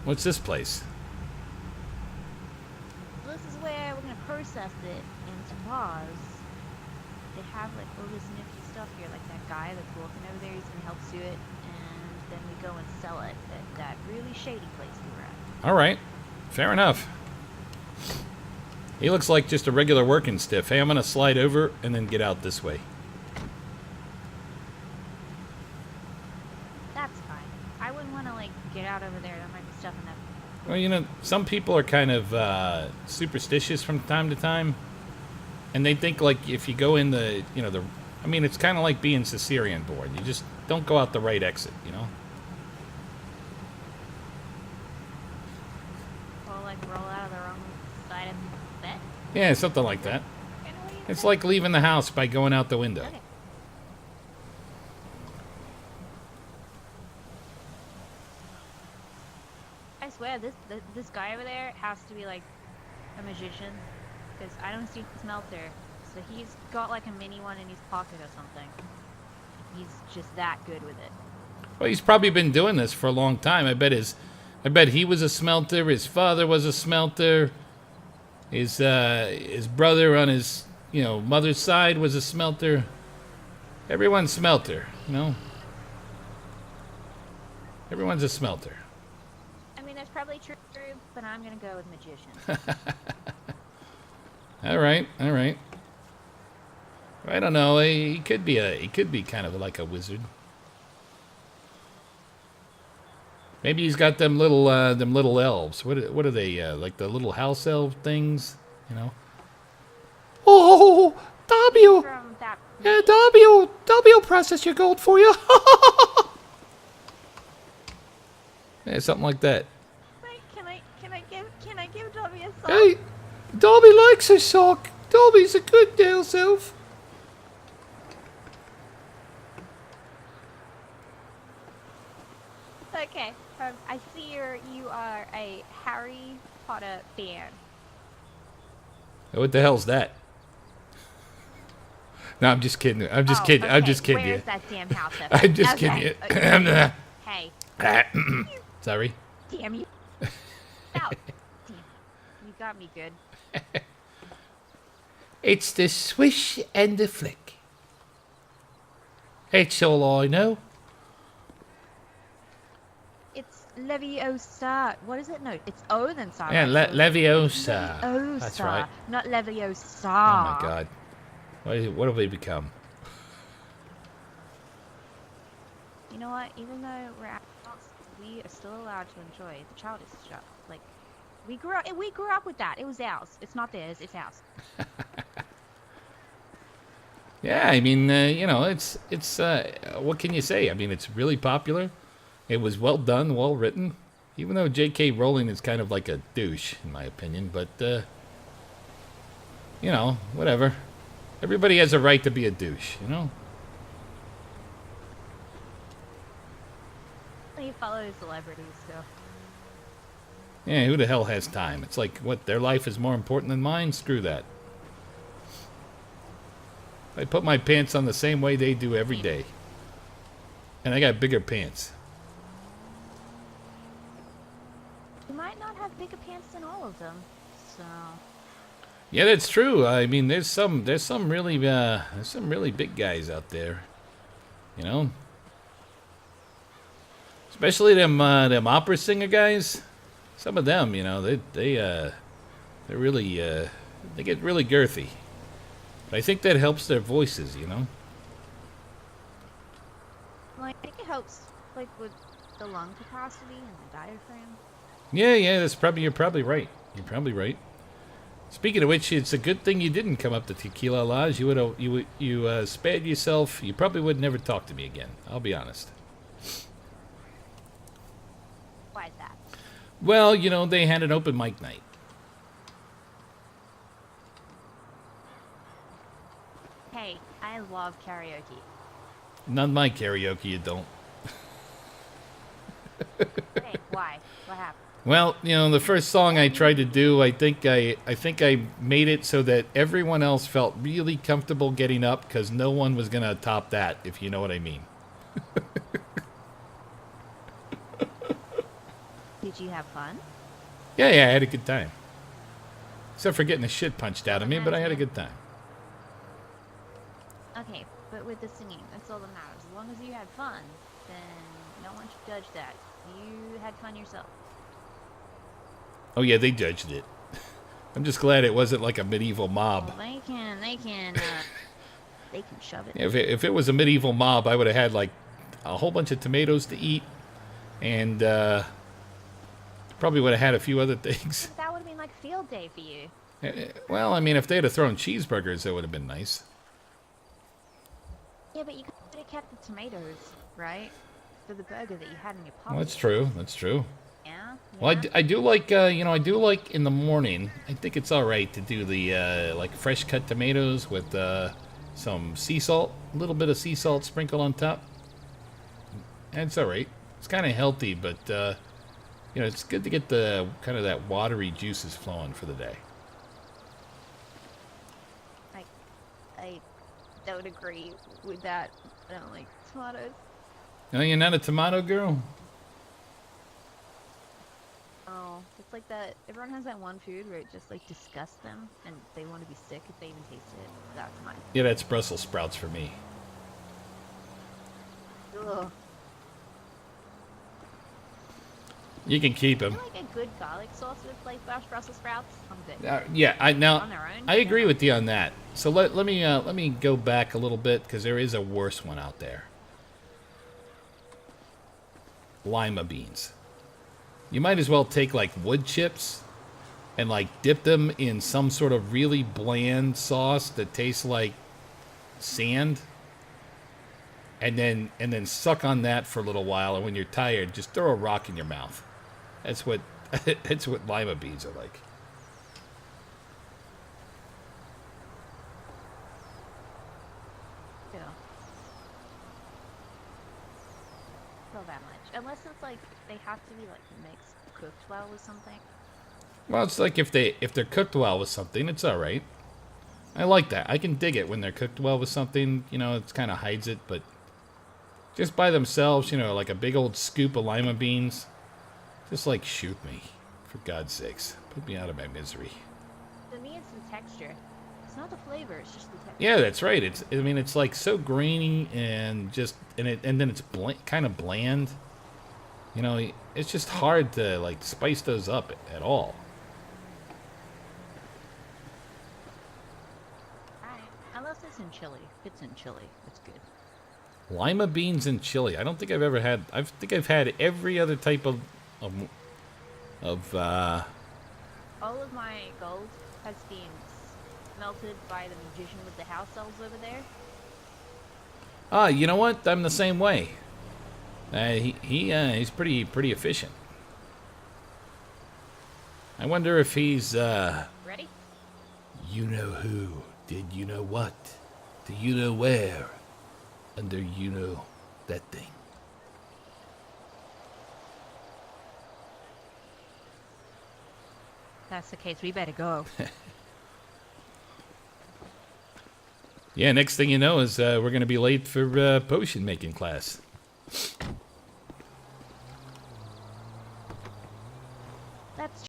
What's this place? This is where we're gonna process it into bars. They have like all this nifty stuff here, like that guy that's walking over there, he's gonna help us do it, and then we go and sell it at that really shady place we were at. All right. Fair enough. He looks like just a regular working stiff. Hey, I'm going to slide over and then get out this way. That's fine. I wouldn't want to like get out over there. There might be stuff in that. Well, you know, some people are kind of superstitious from time to time. And they think, like, if you go in the, you know, I mean, it's kind of like being Caesarean born. You just don't go out the right exit, you know? Or like roll out of the wrong side of the bed. Yeah, something like that. It's like leaving the house by going out the window. Okay. I swear, this guy over there has to be like a magician, because I don't see a smelter. So he's got like a mini one in his pocket or something. He's just that good with it. Well, he's probably been doing this for a long time. I bet he was a smelter. His father was a smelter. His brother on his, you know, mother's side was a smelter. Everyone's smelter, you know. Everyone's a smelter. I mean, that's probably true, but I'm gonna go with magician. All right, all right. I don't know. He could be kind of like a wizard. Maybe he's got them little elves. What are they? Like the little house elf things, you know? Oh, W. From that. Yeah, W will process your gold for you. Yeah, something like that. Wait, can I give Dobby a sock? Hey, Dobby likes a sock. Dobby's a good house elf. Okay. I see you are a Harry Potter fan. What the hell's that? No, I'm just kidding. I'm just Oh, kidding. I'm okay. just kidding Where's you. that damn house? I'm just Okay, kidding you. okay. Hey, Sorry. damn you! Ow. Damn, you got me good. It's the swish and the flick. That's all I know. It's Leviosa. What is it? No, it's O then Sa. Yeah, right? So Leviosa. Leviosa, That's right. not Leviosa. Oh my God. What have we become? You know what? Even though we're adults, we are still allowed to enjoy the childish stuff. Like, we grew up with that. It was ours. It's not theirs. It's ours. Yeah, I mean, you know, it's what can you say? I mean, it's really popular. It was well done, well written. Even though J.K. Rowling is kind of like a douche, in my opinion, but you know, whatever. Everybody has a right to be a douche, you know. He follows celebrities, so. Yeah, who the hell has time? It's like, what, their life is more important than mine? Screw that. I put my pants on the same way they do every day. And I got bigger pants. You might not have bigger pants than all of them, so. Yeah, that's true. I mean, there's some really big guys out there. You know? Especially them opera singer guys. Some of them, you know, they're really they get really girthy. But I think that helps their voices, you know. Well, I think it helps, like, with the lung capacity and the diaphragm. Yeah, you're probably right. You're probably right. Speaking of which, it's a good thing you didn't come up to Tequila Lodge. You spared yourself. You probably would never talk to me again. I'll be honest. Why is that? Well, you know, they had an open mic night. Hey, I love karaoke. Not my karaoke, you don't. Hey, why? What happened? Well, you know, the first song I tried to do, I think I made it so that everyone else felt really comfortable getting up because no one was gonna top that, if you know what I mean. Did you have fun? Yeah, I had a good time. Except for getting the shit punched out of me, Nice, but I had a man. good time. Okay, but with the singing, that's all that matters. As long as you had fun, then no one should judge that. You had fun yourself. Oh yeah, they judged it. I'm just glad it wasn't like a medieval mob. Well, they can shove it. If it was a medieval mob, I would have had like a whole bunch of tomatoes to eat, and probably would have had a few other things. That would have been like field day for you. Well, I mean, if they'd have thrown cheeseburgers, that would have been nice. Yeah, but you could have kept the tomatoes, right? For the burger that you had in your Well, pocket. that's true. That's true. Yeah. Well, I do like, I do like in the morning. I think it's all right to do the like fresh cut tomatoes with some sea salt, a little bit of sea salt sprinkled on top. And it's all right. It's kind of healthy, but it's good to get the kind of that watery juices flowing for the day. I don't agree with that. I don't like tomatoes. No, you're not a tomato girl? Oh, it's like that. Everyone has that one food where it just like disgusts them, and they want to be sick if they even taste it. That's mine. Yeah, that's Brussels sprouts for me. Ugh. You can keep I them. like a good garlic sauce with like Brussels sprouts. I'm good. On their own, I agree with you on that. So let me go back a little bit because there is a worse one out there. Lima beans. You might as well take like wood chips and like dip them in some sort of really bland sauce that tastes like sand, and then suck on that for a little while, and when you're tired, just throw a rock in your mouth. That's what that's what lima beans are like. Yeah. Not that much, unless it's like they have to be like mixed, cooked well with something. Well, it's like if they're cooked well with something, it's all right. I like that. I can dig it when they're cooked well with something. It kind of hides it, but just by themselves, like a big old scoop of lima beans, just like shoot me, for God's sakes, put me out of my misery. To me, it's the texture. It's not the flavor. It's just the texture. Yeah, that's right. It's like so grainy and then it's kind of bland. It's just hard to like spice those up at all. Unless it's in chili. If it's in chili, it's good. Lima beans and chili. I don't think I've ever had. I think I've had every other type of All of my gold has been melted by the magician with the house elves over there. You know what? I'm the same way. He's pretty efficient. I wonder if he's Ready? You know who? Did you know what? Do you know where? Under you know that thing. If that's the case, we better go. Yeah, next thing you know is we're going to be late for potion making class.